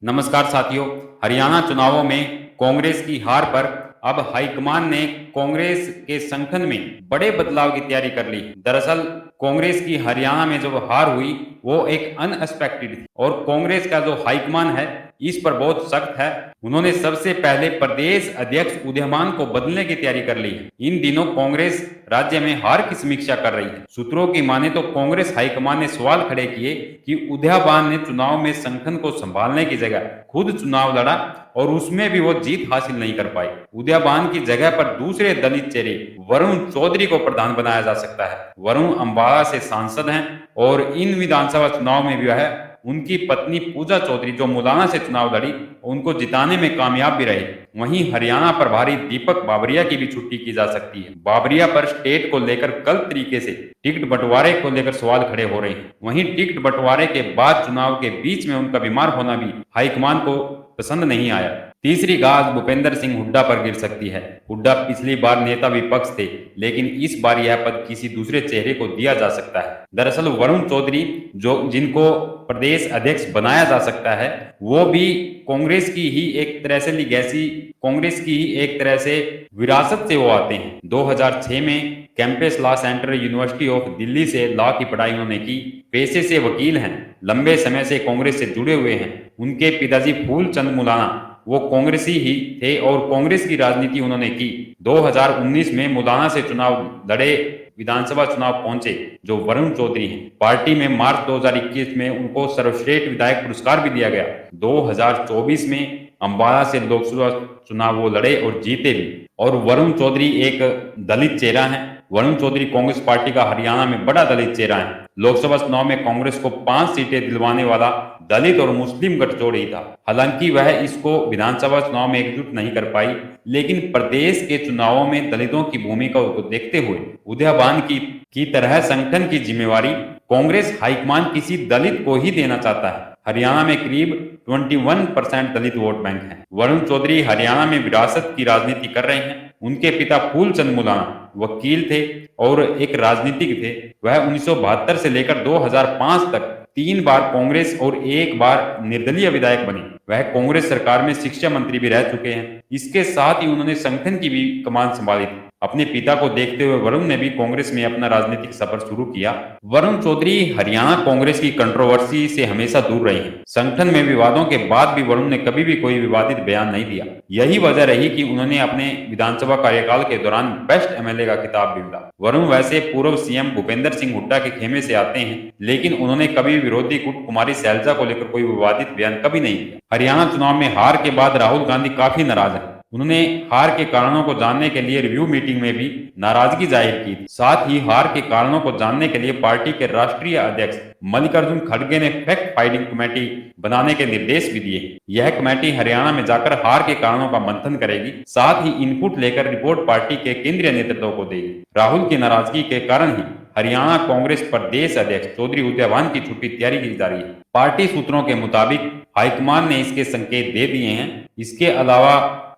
नमस्कार साथियों। हरियाणा चुनावों में कांग्रेस की हार पर अब हाईकमान ने कांग्रेस के संगठन में बड़े बदलाव की तैयारी कर ली। दरअसल कांग्रेस की हरियाणा में जब हार हुई वो एक अनएक्सपेक्टेड थी और कांग्रेस का जो हाईकमान है इस पर बहुत सख्त है। उन्होंने सबसे पहले प्रदेश अध्यक्ष उदयमान को बदलने की तैयारी कर ली है। इन दिनों कांग्रेस राज्य में हार की समीक्षा कर रही है। सूत्रों की माने तो कांग्रेस हाईकमान ने सवाल खड़े किए कि उदयमान ने चुनाव में संगठन को संभालने की जगह खुद चुनाव लड़ा और उसमें भी वो जीत हासिल नहीं कर पाए। उदयमान की जगह पर दूसरे दलित चेहरे वरुण चौधरी को प्रधान बनाया जा सकता है। वरुण अंबाला से सांसद हैं और इन विधानसभा चुनाव में भी वह उनकी पत्नी पूजा चौधरी जो मुलाना से चुनाव लड़ी उनको जिताने में कामयाब भी रहे। वहीं हरियाणा प्रभारी दीपक बाबरिया की भी छुट्टी की जा सकती है। बाबरिया पर स्टेट को लेकर गलत तरीके से टिकट बंटवारे को लेकर सवाल खड़े हो रहे हैं। वहीं टिकट बंटवारे के बाद चुनाव के बीच में उनका बीमार होना भी हाईकमान को पसंद नहीं आया। तीसरी गाज भूपेंद्र सिंह हुड्डा पर गिर सकती है। हुड्डा पिछली बार नेता विपक्ष थे, लेकिन इस बार यह पद किसी दूसरे चेहरे को दिया जा सकता है। दरअसल वरुण चौधरी जो जिनको प्रदेश अध्यक्ष बनाया जा सकता है वो भी कांग्रेस की ही एक तरह से लिगेसी, कांग्रेस की ही एक तरह से विरासत से वो आते हैं। 2006 में campus law centre university of Delhi से लॉ की पढ़ाई उन्होंने की। पेशे से वकील हैं, लंबे समय से कांग्रेस से जुड़े हुए हैं। उनके पिताजी फूलचंद मुलाना वो कांग्रेसी ही थे और कांग्रेस की राजनीति उन्होंने की। 2019 में मुलाना से चुनाव लड़े, विधानसभा चुनाव पहुंचे जो वरुण चौधरी हैं। पार्टी में मार्च 2021 में उनको सर्वश्रेष्ठ विधायक पुरस्कार भी दिया गया। 2024 में अंबाला से लोकसभा चुनाव वो लड़े और जीते भी। और वरुण चौधरी एक दलित चेहरा है। वरुण चौधरी कांग्रेस पार्टी का हरियाणा में बड़ा दलित चेहरा है। लोकसभा चुनाव में कांग्रेस को 5 सीटें दिलवाने वाला दलित और मुस्लिम गठजोड़ ही था। हालांकि वह इसको विधानसभा चुनाव में एकजुट नहीं कर पाई, लेकिन प्रदेश के चुनावों में दलितों की भूमिका को देखते हुए उदयमान की तरह संगठन की जिम्मेवारी कांग्रेस हाईकमान किसी दलित को ही देना चाहता है। हरियाणा में करीब 21% दलित वोट बैंक है। वरुण चौधरी हरियाणा में विरासत की राजनीति कर रहे हैं। उनके पिता फूलचंद मुलाना वकील थे और एक राजनीतिक थे। वह 1972 से लेकर 2005 तक 3 बार कांग्रेस और 1 बार निर्दलीय विधायक बने। वह कांग्रेस सरकार में शिक्षा मंत्री भी रह चुके हैं। इसके साथ ही उन्होंने संगठन की भी कमान संभाली थी। अपने पिता को देखते हुए वरुण ने भी कांग्रेस में अपना राजनीतिक सफर शुरू किया। वरुण चौधरी हरियाणा कांग्रेस की कंट्रोवर्सी से हमेशा दूर रहे हैं। संगठन में विवादों के बाद भी वरुण ने कभी भी कोई विवादित बयान नहीं दिया। यही वजह रही कि उन्होंने अपने विधानसभा कार्यकाल के दौरान बेस्ट एमएलए का खिताब भी मिला। वरुण वैसे पूर्व सीएम भूपेंद्र सिंह हुड्डा के खेमे से आते हैं, लेकिन उन्होंने कभी विरोधी गुट कुमारी शैलजा को लेकर कोई विवादित बयान कभी नहीं दिया। हरियाणा चुनाव में हार के बाद राहुल गांधी काफी नाराज है। उन्होंने हार के कारणों को जानने के लिए रिव्यू मीटिंग में भी नाराजगी जाहिर की। साथ ही हार के कारणों को जानने के लिए पार्टी के राष्ट्रीय अध्यक्ष मल्लिकार्जुन खड़गे ने फैक्ट फाइंडिंग कमेटी बनाने के निर्देश भी दिए। यह कमेटी हरियाणा में जाकर हार के कारणों का मंथन करेगी, साथ ही इनपुट लेकर रिपोर्ट पार्टी के केंद्रीय नेतृत्व को देगी। राहुल की नाराजगी के कारण ही हरियाणा कांग्रेस प्रदेश अध्यक्ष चौधरी उदयमान की छुट्टी तैयारी की जा रही है। पार्टी सूत्रों के मुताबिक हाईकमान ने इसके संकेत दे दिए हैं। इसके अलावा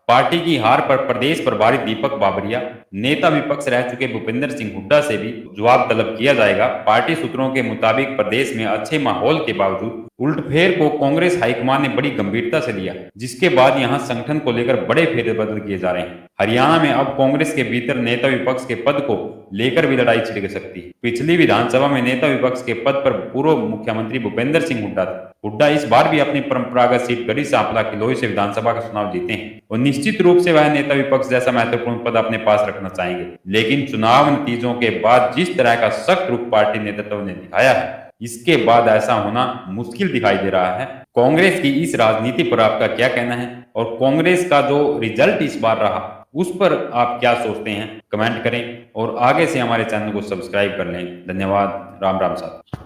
पार्टी की हार पर प्रदेश प्रभारी दीपक बाबरिया, नेता विपक्ष रह चुके भूपेंद्र सिंह हुड्डा से भी जवाब तलब किया जाएगा। पार्टी सूत्रों के मुताबिक प्रदेश में अच्छे माहौल के बावजूद उलटफेर को कांग्रेस हाईकमान ने बड़ी गंभीरता से लिया, जिसके बाद यहां संगठन को लेकर बड़े फेरबदल किए जा रहे हैं। हरियाणा में अब कांग्रेस के भीतर नेता विपक्ष के पद को लेकर भी लड़ाई छिड़ सकती है। पिछली विधानसभा में नेता विपक्ष के पद पर पूर्व मुख्यमंत्री भूपेंद्र सिंह हुड्डा थे। हुड्डा इस बार भी अपनी परंपरागत सीट गढ़ी सांपला किलोई से विधानसभा का चुनाव जीते हैं और निश्चित रूप से वह नेता विपक्ष जैसा महत्वपूर्ण पद अपने पास रखना चाहेंगे। लेकिन चुनाव नतीजों के बाद जिस तरह का सख्त रुख पार्टी नेतृत्व ने दिखाया है, इसके बाद ऐसा होना मुश्किल दिखाई दे रहा है। कांग्रेस की इस राजनीति पर आपका क्या कहना है और कांग्रेस का जो रिजल्ट इस बार रहा उस पर आप क्या सोचते हैं, कमेंट करें और आगे से हमारे चैनल को सब्सक्राइब कर लें। धन्यवाद। राम राम साथ।